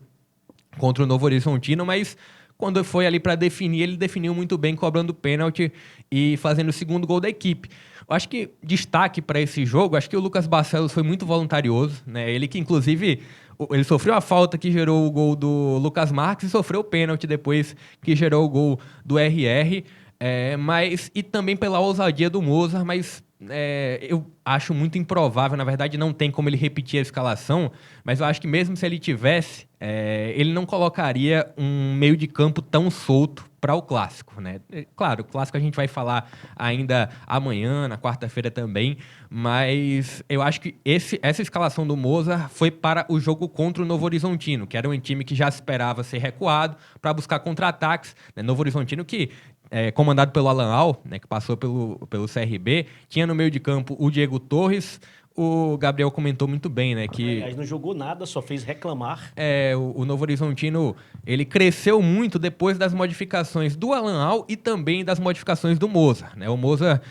contra o Novo Horizontino, mas quando foi ali para definir, ele definiu muito bem, cobrando pênalti e fazendo o segundo gol da equipe. Eu acho que destaque para esse jogo, acho que o Lucas Barcelos foi muito voluntarioso, né? Ele que, inclusive, ele sofreu a falta que gerou o gol do Lucas Marques e sofreu o pênalti depois que gerou o gol do RR, e também pela ousadia do Mozart, mas eu acho muito improvável, na verdade não tem como ele repetir a escalação, mas eu acho que mesmo se ele tivesse, ele não colocaria um meio de campo tão solto para o Clássico, né? Claro, o Clássico a gente vai falar ainda amanhã, na quarta-feira também, mas eu acho que essa escalação do Mozart foi para o jogo contra o Novo Horizontino, que era um time que já esperava ser recuado para buscar contra-ataques, né? Novo Horizontino que comandado pelo Alan Al, né, que passou pelo CRB, tinha no meio de campo o Diego Torres. O Gabriel comentou muito bem, né, que... Aliás, não jogou nada, só fez reclamar. O Novo Horizontino, ele cresceu muito depois das modificações do Alan Al e também das modificações do Mozart, né? O Mozart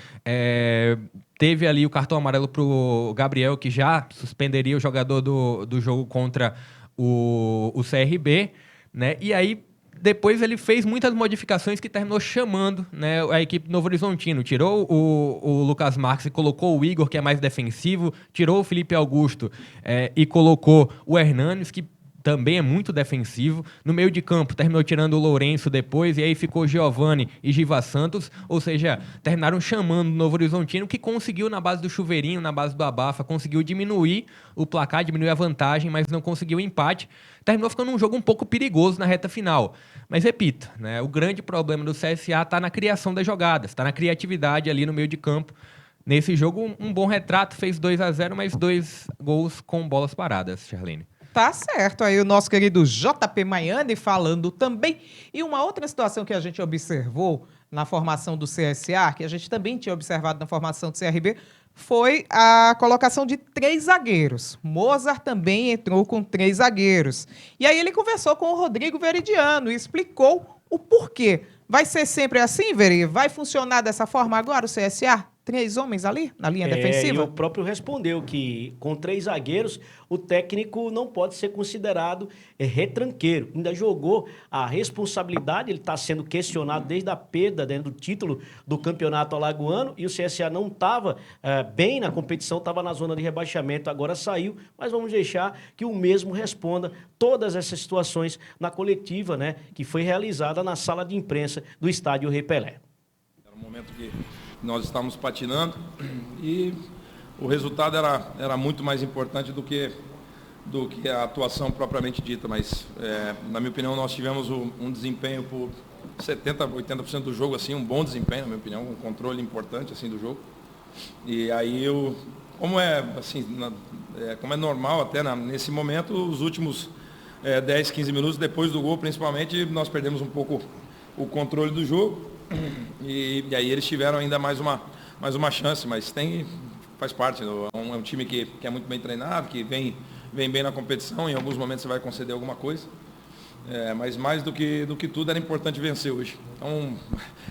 teve ali o cartão amarelo para o Gabriel, que já suspenderia o jogador do jogo contra o CRB, né? E aí, depois ele fez muitas modificações que terminou chamando, né, a equipe do Novo Horizontino. Tirou o Lucas Marques e colocou o Igor, que é mais defensivo. Tirou o Felipe Augusto e colocou o Hernanes, que também é muito defensivo. No meio de campo, terminou tirando o Lourenço depois, e aí ficou Giovani e Giva Santos. Ou seja, terminaram chamando o Novo Horizontino, que conseguiu, na base do chuveirinho, na base do abafa, conseguiu diminuir o placar, diminuir a vantagem, mas não conseguiu o empate. Terminou ficando um jogo um pouco perigoso na reta final. Mas, repito, né, o grande problema do CSA está na criação das jogadas, está na criatividade ali no meio de campo. Nesse jogo, um bom retrato, fez 2-0, mas 2 gols com bolas paradas, Charlene. Tá certo, aí o nosso querido JP Maiani falando também. E uma outra situação que a gente observou na formação do CSA, que a gente também tinha observado na formação do CRB, foi a colocação de 3 zagueiros. Mozart também entrou com 3 zagueiros. E aí ele conversou com o Rodrigo Veridiano e explicou o porquê. Vai ser sempre assim, Veri? Vai funcionar dessa forma agora o CSA? 3 homens ali na linha defensiva? E o próprio respondeu que com 3 zagueiros o técnico não pode ser considerado retranqueiro. Ainda jogou a responsabilidade, ele está sendo questionado desde a perda do título do campeonato alagoano, e o CSA não estava bem na competição, estava na zona de rebaixamento, agora saiu, mas vamos deixar que o mesmo responda todas essas situações na coletiva, né, que foi realizada na sala de imprensa do estádio Rei Pelé. Era um momento que nós estávamos patinando e o resultado era muito mais importante do que a atuação propriamente dita, mas na minha opinião nós tivemos um desempenho por 70%, 80% do jogo, assim, um bom desempenho, na minha opinião, um controle importante assim, do jogo. E aí como é normal até nesse momento, os últimos 10, 15 minutos depois do gol, principalmente, nós perdemos um pouco o controle do jogo. E aí eles tiveram ainda mais uma chance, mas faz parte. É um time que é muito bem treinado, que vem bem na competição. Em alguns momentos você vai conceder alguma coisa. Mas mais do que tudo era importante vencer hoje. Então,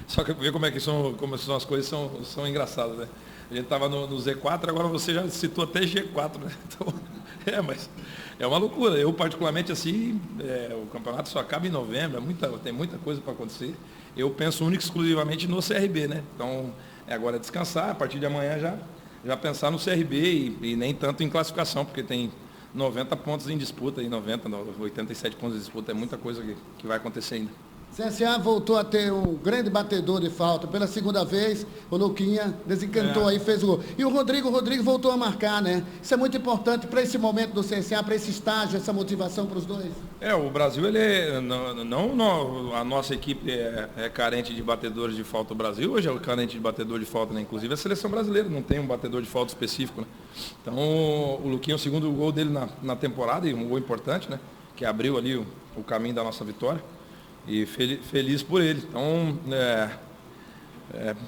só que ver como são as coisas são engraçadas, né? A gente estava no Z4, agora você já citou até G4, né? Então, mas é uma loucura. Eu, particularmente, assim, o campeonato só acaba em novembro, tem muita coisa para acontecer. Eu penso única e exclusivamente no CRB, né? Então, agora descansar, a partir de amanhã já pensar no CRB e nem tanto em classificação, porque tem 90 pontos em disputa, 87 pontos em disputa, é muita coisa que vai acontecer ainda. CSA voltou a ter um grande batedor de falta. Pela segunda vez, o Luquinha desencantou aí, fez o gol. E o Rodrigo voltou a marcar, né? Isso é muito importante para esse momento do CSA, para esse estágio, essa motivação para os dois. O Brasil, a nossa equipe é carente de batedores de falta. O Brasil hoje é carente de batedor de falta, né? Inclusive a seleção brasileira não tem um batedor de falta específico, né? Então, o Luquinha, o segundo gol dele na temporada, e um gol importante, né? Que abriu ali o caminho da nossa vitória. E feliz por ele. Então,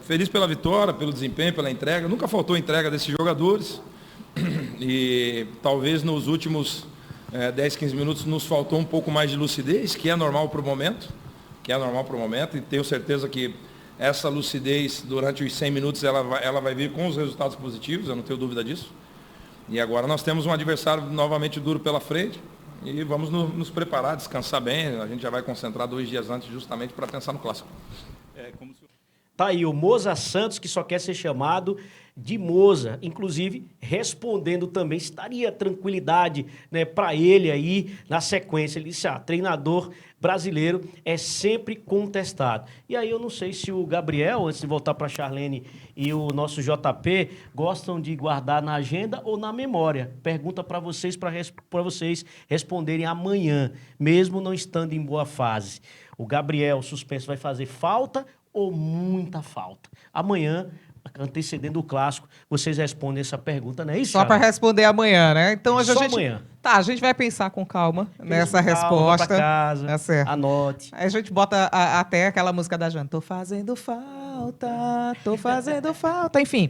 feliz pela vitória, pelo desempenho, pela entrega. Nunca faltou entrega desses jogadores. E talvez nos últimos 10, 15 minutos nos faltou um pouco mais de lucidez, que é normal para o momento. E tenho certeza que essa lucidez, durante os 100 minutos, ela vai vir com os resultados positivos, eu não tenho dúvida disso. E agora nós temos um adversário novamente duro pela frente. e vamos nos preparar, descansar bem. A gente já vai concentrar 2 dias antes justamente para pensar no clássico. Tá aí o Moza Santos, que só quer ser chamado de Moza. Inclusive, respondendo também, estaria tranquilidade, né, para ele aí na sequência. Ele disse, treinador brasileiro é sempre contestado. E aí eu não sei se o Gabriel, antes de voltar para a Charlene, e o nosso JP, gostam de guardar na agenda ou na memória. Pergunta para vocês responderem amanhã, mesmo não estando em boa fase. O Gabriel, suspenso, vai fazer falta ou muita falta? Amanhã, antecedendo o clássico, vocês respondem essa pergunta, não é isso? Só para responder amanhã, né? Então hoje Só a gente... amanhã. Tá, a gente vai pensar com calma nessa Calma, resposta. Vai pra casa, Tá certo. anote. Aí a gente bota até aquela música da Jana. Tô fazendo falta, enfim.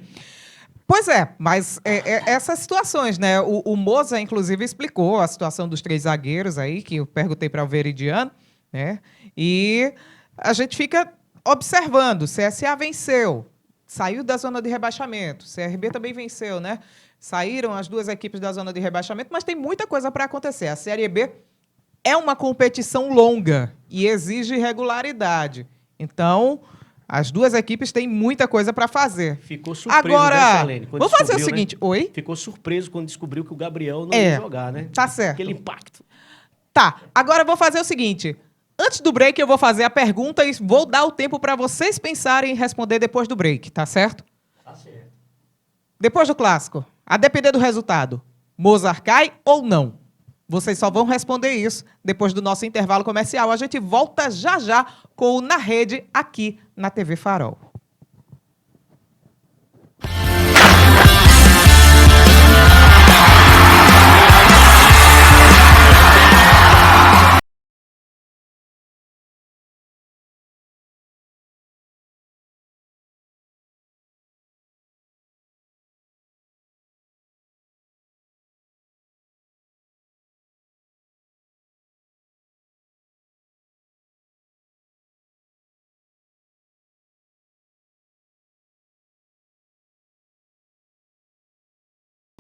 Pois é, mas essas situações, né? O Moza, inclusive, explicou a situação dos 3 zagueiros aí, que eu perguntei para o Veridiano, né? E a gente fica observando. CSA venceu, saiu da zona de rebaixamento. CRB também venceu, né? Saíram as 2 equipes da zona de rebaixamento, mas tem muita coisa para acontecer. A Série B é uma competição longa e exige regularidade. Então, as 2 equipes têm muita coisa para fazer. Ficou surpreso, agora, né, Charlene? Quando vamos fazer o descobriu, seguinte. né? Oi? Ficou surpreso quando descobriu que o Gabriel não ia jogar, né? Tá certo. Aquele impacto. Tá, agora eu vou fazer o seguinte. Antes do break, eu vou fazer a pergunta e vou dar o tempo para vocês pensarem e responder depois do break, tá certo? Tá certo. Depois do clássico, a depender do resultado, Mozart cai ou não? Vocês só vão responder isso depois do nosso intervalo comercial. A gente volta já já com o Na Rede aqui na TV Farol.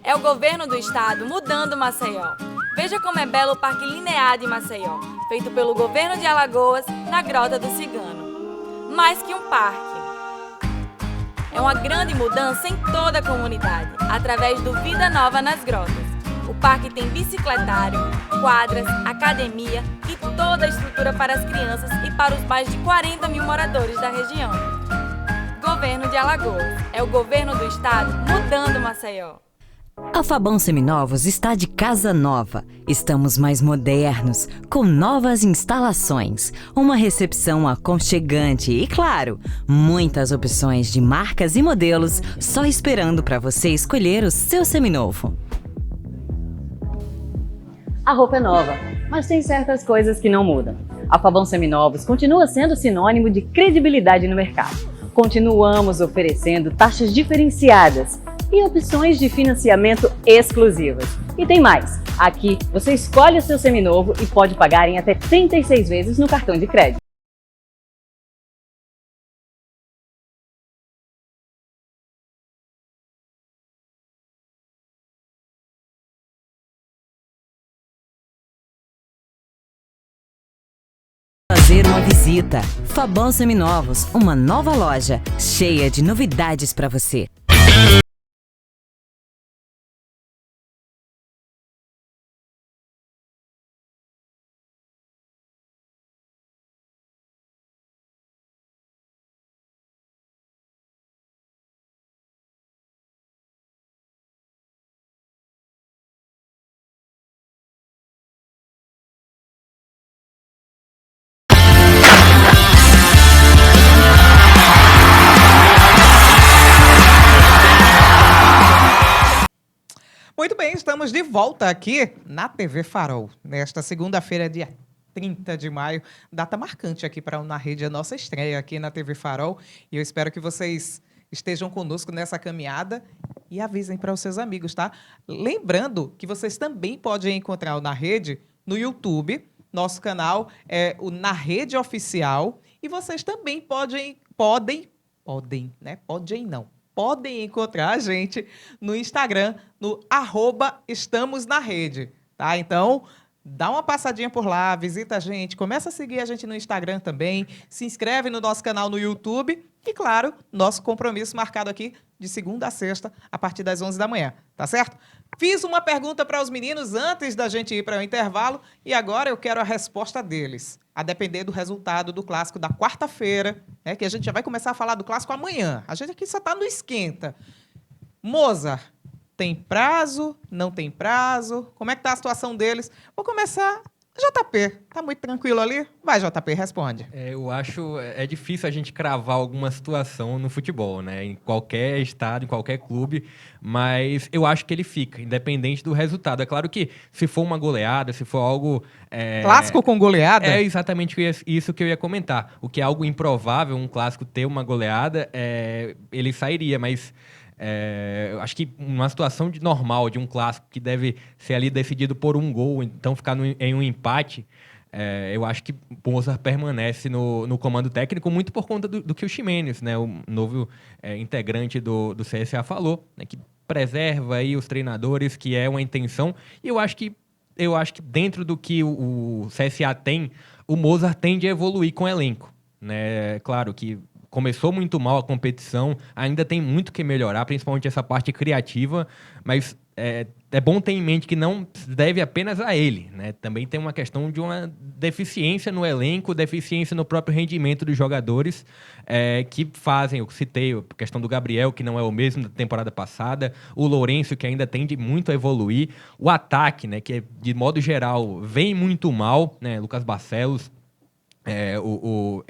É o governo do estado mudando Maceió. Veja como é belo o Parque Linear de Maceió, feito pelo governo de Alagoas na Grota do Cigano. Mais que um parque. É uma grande mudança em toda a comunidade, através do Vida Nova nas Grotas. O parque tem bicicletário, quadras, academia e toda a estrutura para as crianças e para os mais de 40 mil moradores da região. Governo de Alagoas. É o governo do estado mudando Maceió. A Fabão Seminovos está de casa nova. Estamos mais modernos, com novas instalações, uma recepção aconchegante e, claro, muitas opções de marcas e modelos só esperando para você escolher o seu seminovo. A roupa é nova, mas tem certas coisas que não mudam. A Fabão Seminovos continua sendo sinônimo de credibilidade no mercado. Continuamos oferecendo taxas diferenciadas e opções de financiamento exclusivas. E tem mais! Aqui você escolhe o seu seminovo e pode pagar em até 36 vezes no cartão de crédito. Fazer uma visita. Fabão Seminovos, uma nova loja cheia de novidades para você. Muito bem, estamos de volta aqui na TV Farol, nesta segunda-feira, dia 30 de maio, data marcante aqui para o Na Rede, a nossa estreia aqui na TV Farol, e eu espero que vocês estejam conosco nessa caminhada e avisem para os seus amigos, tá? Lembrando que vocês também podem encontrar o Na Rede no YouTube, nosso canal é o Na Rede Oficial, e vocês também podem encontrar a gente no Instagram, no @estamosnarede, tá? Então, dá uma passadinha por lá, visita a gente, começa a seguir a gente no Instagram também, se inscreve no nosso canal no YouTube e, claro, nosso compromisso marcado aqui de segunda a sexta, a partir das 11 da manhã, tá certo? Fiz uma pergunta para os meninos antes da gente ir para o intervalo e agora eu quero a resposta deles, a depender do resultado do clássico da quarta-feira, né, que a gente já vai começar a falar do clássico amanhã. A gente aqui só está no esquenta. Mozart, tem prazo? Não tem prazo? Como é que tá a situação deles? Vou começar. JP, tá muito tranquilo ali? Vai, JP, responde. Eu acho é difícil a gente cravar alguma situação no futebol, né? Em qualquer estado, em qualquer clube, mas eu acho que ele fica, independente do resultado. É claro que se for uma goleada, se for algo... Clássico com goleada? É exatamente isso que eu ia comentar. O que é algo improvável, um clássico ter uma goleada, ele sairia, mas... eu acho que uma situação normal de um clássico que deve ser ali decidido por um gol, então ficar em um empate, eu acho que Mozart permanece no comando técnico muito por conta do que o Ximenes, né, o novo integrante do CSA falou, né, que preserva aí os treinadores, que é uma intenção, e eu acho que dentro do que o CSA tem, o Mozart tende a evoluir com o elenco, né? Claro que começou muito mal a competição, ainda tem muito que melhorar, principalmente essa parte criativa, mas é bom ter em mente que não deve apenas a ele, né? Também tem uma questão de uma deficiência no elenco, deficiência no próprio rendimento dos jogadores, que fazem, eu citei a questão do Gabriel, que não é o mesmo da temporada passada, o Lourenço, que ainda tende muito a evoluir, o ataque, né, que de modo geral vem muito mal, né? Lucas Barcelos,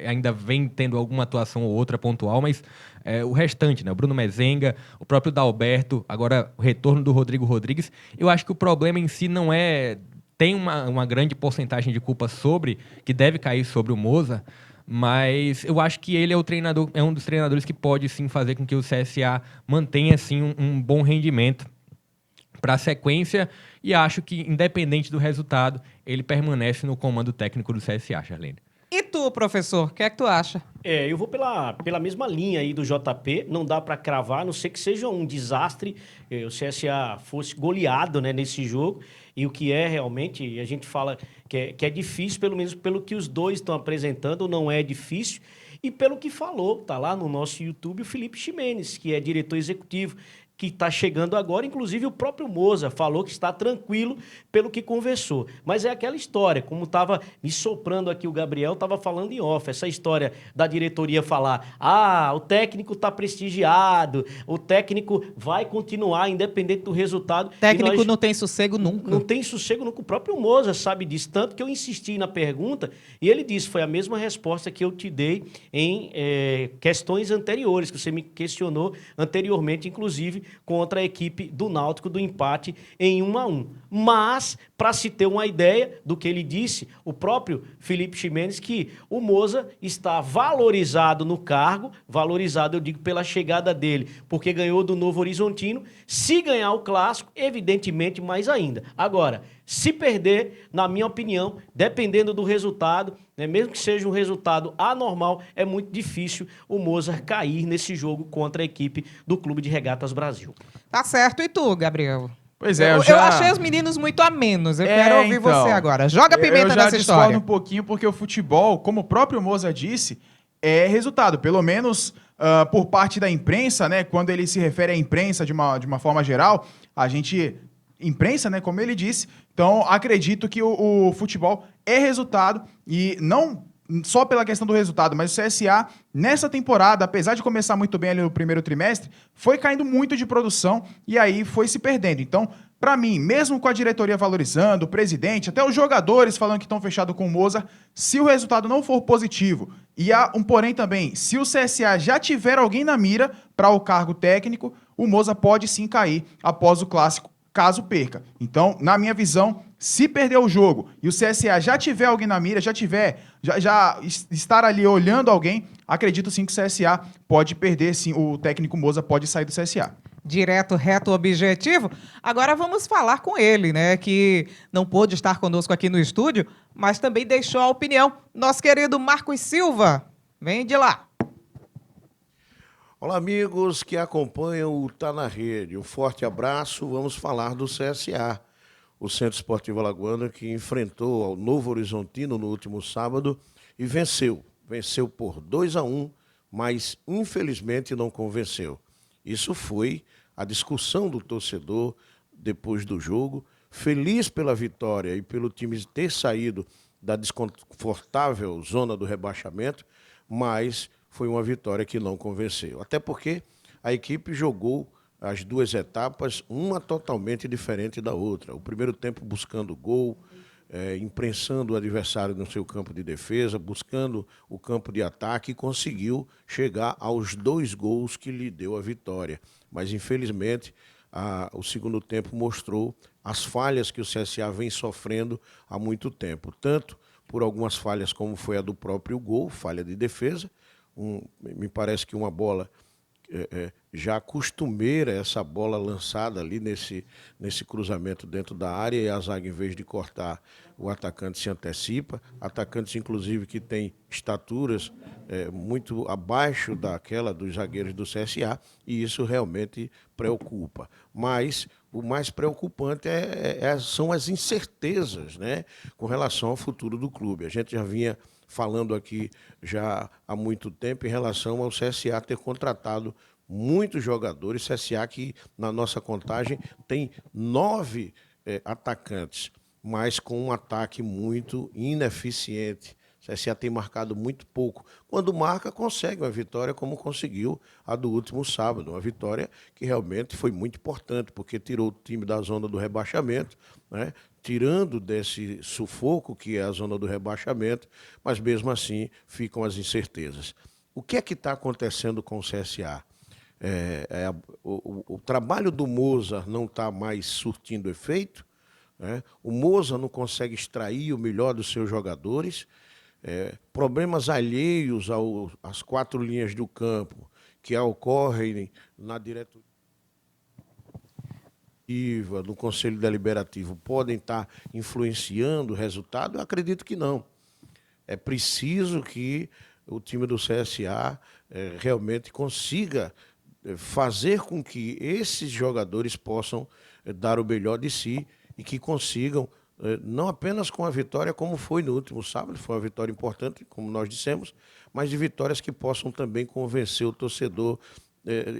ainda vem tendo alguma atuação ou outra pontual, mas o restante, né? O Bruno Mezenga, o próprio Dalberto, agora o retorno do Rodrigo Rodrigues. Eu acho que o problema em si não tem uma grande porcentagem de culpa que deve cair sobre o Mozart, mas eu acho que ele é um dos treinadores que pode sim fazer com que o CSA mantenha assim, um bom rendimento para a sequência, e acho que, independente do resultado, ele permanece no comando técnico do CSA, Charlene. E tu, professor, o que é que tu acha? Eu vou pela mesma linha aí do JP, não dá para cravar, a não ser que seja um desastre, o CSA fosse goleado, né, nesse jogo, e o que realmente, a gente fala que é difícil, pelo menos pelo que os dois estão apresentando, não é difícil, e pelo que falou, tá lá no nosso YouTube, o Felipe Ximenes, que é diretor executivo, que está chegando agora, inclusive o próprio Mozart falou que está tranquilo pelo que conversou. Mas é aquela história, como estava me soprando aqui o Gabriel, estava falando em off, essa história da diretoria falar, o técnico está prestigiado, o técnico vai continuar independente do resultado. Técnico não tem sossego nunca. Não tem sossego nunca, o próprio Mozart sabe disso, tanto que eu insisti na pergunta e ele disse, foi a mesma resposta que eu te dei em questões anteriores, que você me questionou anteriormente, inclusive, contra a equipe do Náutico, do empate em 1-1. Mas, para se ter uma ideia do que ele disse, o próprio Felipe Ximenes, que o Mozart está valorizado no cargo, valorizado, eu digo, pela chegada dele, porque ganhou do Novo Horizontino. Se ganhar o Clássico, evidentemente, mais ainda. Agora, se perder, na minha opinião, dependendo do resultado, né, mesmo que seja um resultado anormal, é muito difícil o Mozart cair nesse jogo contra a equipe do Clube de Regatas Brasil. Tá certo. E tu, Gabriel? Pois eu achei os meninos muito amenos. Eu quero ouvir você agora. Joga pimenta nessa história. Eu já discordo um pouquinho, porque o futebol, como o próprio Mozart disse, é resultado. Pelo menos por parte da imprensa, né? Quando ele se refere à imprensa de uma forma geral, a gente... imprensa, né, como ele disse. Então, acredito que o futebol é resultado, e não só pela questão do resultado, mas o CSA, nessa temporada, apesar de começar muito bem ali no primeiro trimestre, foi caindo muito de produção e aí foi se perdendo. Então, para mim, mesmo com a diretoria valorizando, o presidente, até os jogadores falando que estão fechados com o Mozart, se o resultado não for positivo, e há um porém também, se o CSA já tiver alguém na mira para o cargo técnico, o Mozart pode sim cair após o Clássico, caso perca. Então, na minha visão, se perder o jogo e o CSA já tiver alguém na mira, já estar ali olhando alguém, acredito sim que o CSA pode perder, sim, o técnico Mozart pode sair do CSA. Direto, reto, objetivo. Agora vamos falar com ele, né, que não pôde estar conosco aqui no estúdio, mas também deixou a opinião. Nosso querido Marcos Silva, vem de lá. Olá, amigos que acompanham o Tá na Rede. Um forte abraço. Vamos falar do CSA. o Centro Esportivo Alagoano, que enfrentou ao Novo Horizontino no último sábado e venceu. Venceu por 2-1, mas infelizmente não convenceu. Isso foi a discussão do torcedor depois do jogo, feliz pela vitória e pelo time ter saído da desconfortável zona do rebaixamento, mas foi uma vitória que não convenceu. Até porque a equipe jogou as duas etapas, uma totalmente diferente da outra. O primeiro tempo buscando gol, imprensando o adversário no seu campo de defesa, buscando o campo de ataque e conseguiu chegar aos 2 gols que lhe deu a vitória. Mas, infelizmente, o segundo tempo mostrou as falhas que o CSA vem sofrendo há muito tempo. Tanto por algumas falhas como foi a do próprio gol, falha de defesa. Me parece que uma bola já costumeira, essa bola lançada ali nesse cruzamento dentro da área, e a zaga, em vez de cortar, o atacante se antecipa. Atacantes, inclusive, que têm estaturas muito abaixo daquela dos zagueiros do CSA, e isso realmente preocupa. Mas o mais preocupante são as incertezas, né, com relação ao futuro do clube. A gente já vinha falando aqui já há muito tempo em relação ao CSA ter contratado muitos jogadores. CSA que, na nossa contagem, tem 9 atacantes, mas com um ataque muito ineficiente. O CSA tem marcado muito pouco. Quando marca, consegue uma vitória como conseguiu a do último sábado. Uma vitória que realmente foi muito importante, porque tirou o time da zona do rebaixamento, né? Tirando desse sufoco que é a zona do rebaixamento, mas mesmo assim ficam as incertezas. O que é que está acontecendo com o CSA? O trabalho do Mozart não está mais surtindo efeito, né? O Mozart não consegue extrair o melhor dos seus jogadores, problemas alheios às 4 linhas do campo que ocorrem na diretoria, no Conselho Deliberativo, podem estar influenciando o resultado? Eu acredito que não. É preciso que o time do CSA realmente consiga fazer com que esses jogadores possam dar o melhor de si e que consigam, não apenas com a vitória, como foi no último sábado, foi uma vitória importante, como nós dissemos, mas de vitórias que possam também convencer o torcedor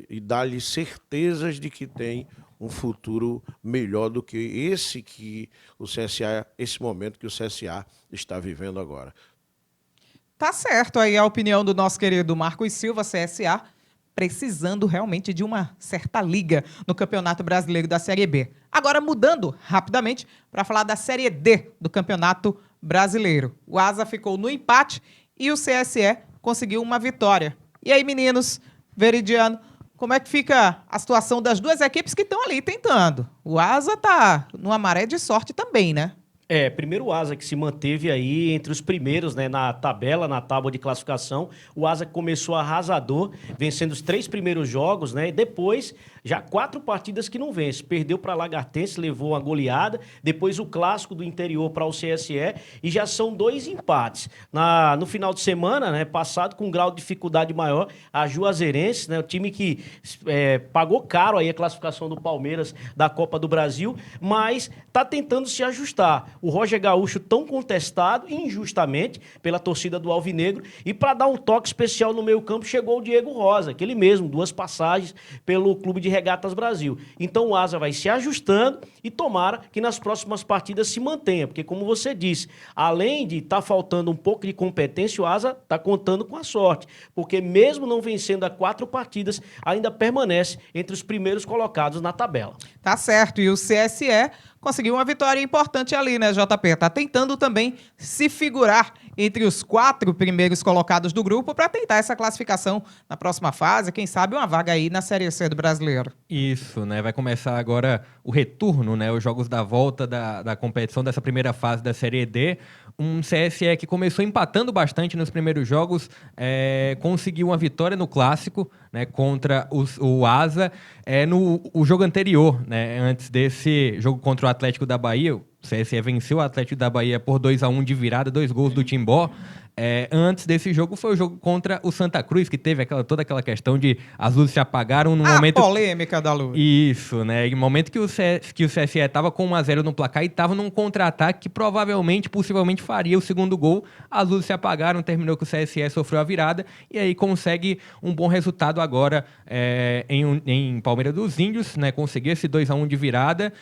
e dar-lhe certezas de que tem um futuro melhor do que esse momento que o CSA está vivendo agora. Tá certo aí a opinião do nosso querido Marcos Silva, CSA, precisando realmente de uma certa liga no Campeonato Brasileiro da Série B. Agora, mudando rapidamente para falar da Série D do Campeonato Brasileiro. O Asa ficou no empate e o CSE conseguiu uma vitória. E aí, meninos, Veridiano, como é que fica a situação das duas equipes que estão ali tentando? O Asa tá numa maré de sorte também, né? Primeiro o Asa que se manteve aí entre os primeiros, né, na tabela, na tábua de classificação. O Asa começou arrasador, vencendo os 3 primeiros jogos, né? E depois, já 4 partidas que não vence. Perdeu para a Lagartense, levou uma goleada. Depois o clássico do interior para o CSE. E já são 2 empates. No final de semana, né, passado, com um grau de dificuldade maior, a Juazeirense, né, o time que pagou caro aí a classificação do Palmeiras da Copa do Brasil, mas está tentando se ajustar. O Roger Gaúcho tão contestado, injustamente, pela torcida do Alvinegro. E para dar um toque especial no meio-campo, chegou o Diego Rosa, aquele mesmo, 2 passagens pelo Clube de Regatas Brasil. Então o Asa vai se ajustando e tomara que nas próximas partidas se mantenha. Porque, como você disse, além de estar faltando um pouco de competência, o Asa está contando com a sorte. Porque mesmo não vencendo a 4 partidas, ainda permanece entre os primeiros colocados na tabela. Tá certo. E o CSE conseguiu uma vitória importante ali, né, JP? Tá tentando também se figurar entre os 4 primeiros colocados do grupo para tentar essa classificação na próxima fase, quem sabe uma vaga aí na Série C do Brasileiro. Isso, né? Vai começar agora o retorno, né? Os jogos da volta da competição dessa primeira fase da Série D. Um CSE que começou empatando bastante nos primeiros jogos, conseguiu uma vitória no Clássico, né, contra o Asa. O jogo anterior, né, antes desse jogo contra o Atlético da Bahia, O CSE venceu o Atlético da Bahia por 2-1 de virada, 2 gols do Timbó. Antes desse jogo foi o jogo contra o Santa Cruz, que teve toda aquela questão de as luzes se apagaram no momento... A polêmica da luz. Isso, né? Em momento que o CSE estava com 1-0 no placar e estava num contra-ataque que provavelmente, possivelmente faria o segundo gol, as luzes se apagaram, terminou que o CSE sofreu a virada e aí consegue um bom resultado agora em Palmeiras dos Índios, né? Conseguiu esse 2-1 de virada.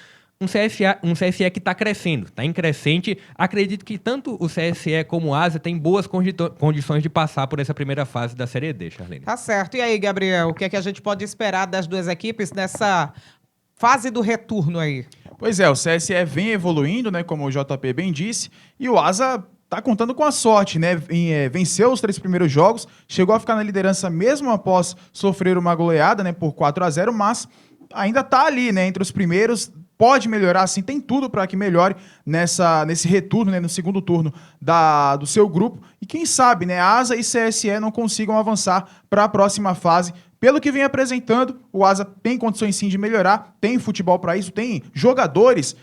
Um CSE que está crescendo, está em crescente. Acredito que tanto o CSE como o Asa têm boas condições de passar por essa primeira fase da Série D, Charlene. Tá certo. E aí, Gabriel, o que é que a gente pode esperar das duas equipes nessa fase do retorno aí? Pois é, o CSE vem evoluindo, né, como o JP bem disse, e o Asa tá contando com a sorte, né? Venceu os 3 primeiros jogos, chegou a ficar na liderança mesmo após sofrer uma goleada, né, por 4-0, mas ainda tá ali, né, entre os primeiros. Pode melhorar, sim, tem tudo para que melhore nesse retorno, né, no segundo turno do seu grupo. E quem sabe, né, Asa e CSE não consigam avançar para a próxima fase. Pelo que vem apresentando, o Asa tem condições sim de melhorar, tem futebol para isso, tem jogadores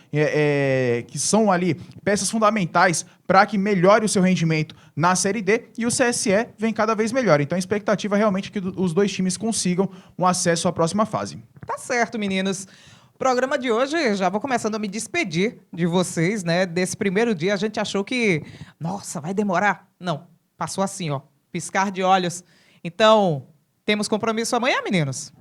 que são ali peças fundamentais para que melhore o seu rendimento na Série D, e o CSE vem cada vez melhor. Então a expectativa é realmente que os dois times consigam um acesso à próxima fase. Tá certo, meninos. O programa de hoje, já vou começando a me despedir de vocês, né? Desse primeiro dia, a gente achou que, nossa, vai demorar. Não, passou assim, ó, piscar de olhos. Então, temos compromisso amanhã, meninos?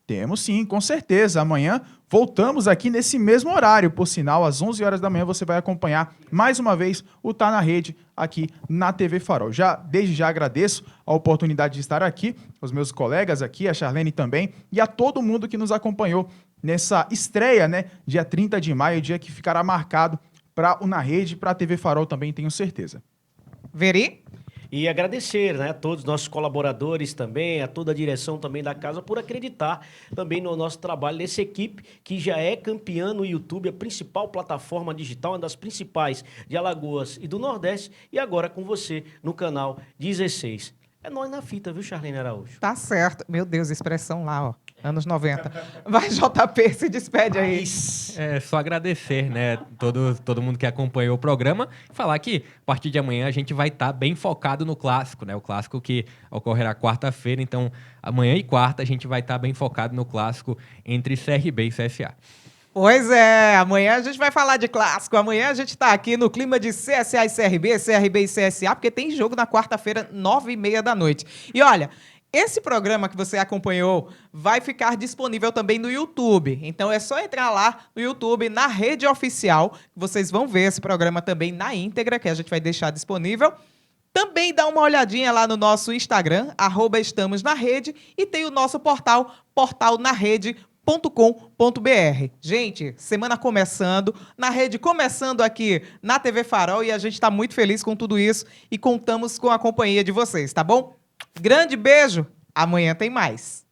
Temos sim, com certeza. Amanhã voltamos aqui nesse mesmo horário. Por sinal, às 11 horas da manhã você vai acompanhar mais uma vez o Tá na Rede aqui na TV Farol. Desde já agradeço a oportunidade de estar aqui, os meus colegas aqui, a Charlene também, e a todo mundo que nos acompanhou nessa estreia, né, dia 30 de maio, dia que ficará marcado para o Na Rede, para a TV Farol também, tenho certeza. Veri? E agradecer, né, a todos os nossos colaboradores também, a toda a direção também da casa por acreditar também no nosso trabalho, nessa equipe que já é campeã no YouTube, a principal plataforma digital, uma das principais de Alagoas e do Nordeste, e agora com você no canal 16. É nós na fita, viu, Charlene Araújo? Tá certo. Meu Deus, expressão lá, ó. Anos 90. Vai, JP, se despede aí. É só agradecer, né, todo mundo que acompanhou o programa, e falar que a partir de amanhã a gente vai estar bem focado no clássico, né? O clássico que ocorrerá quarta-feira, então amanhã e quarta a gente vai estar bem focado no clássico entre CRB e CSA. Pois é, amanhã a gente vai falar de clássico. Amanhã a gente tá aqui no clima de CSA e CRB, CRB e CSA, porque tem jogo na quarta-feira, 9h30 da noite. E olha, esse programa que você acompanhou vai ficar disponível também no YouTube. Então é só entrar lá no YouTube, na rede oficial, que vocês vão ver esse programa também na íntegra, que a gente vai deixar disponível. Também dá uma olhadinha lá no nosso Instagram, @estamosnarede, e tem o nosso portal, portalnarede.com.br. Gente, semana começando, na rede começando aqui na TV Farol, e a gente está muito feliz com tudo isso e contamos com a companhia de vocês, tá bom? Grande beijo, amanhã tem mais.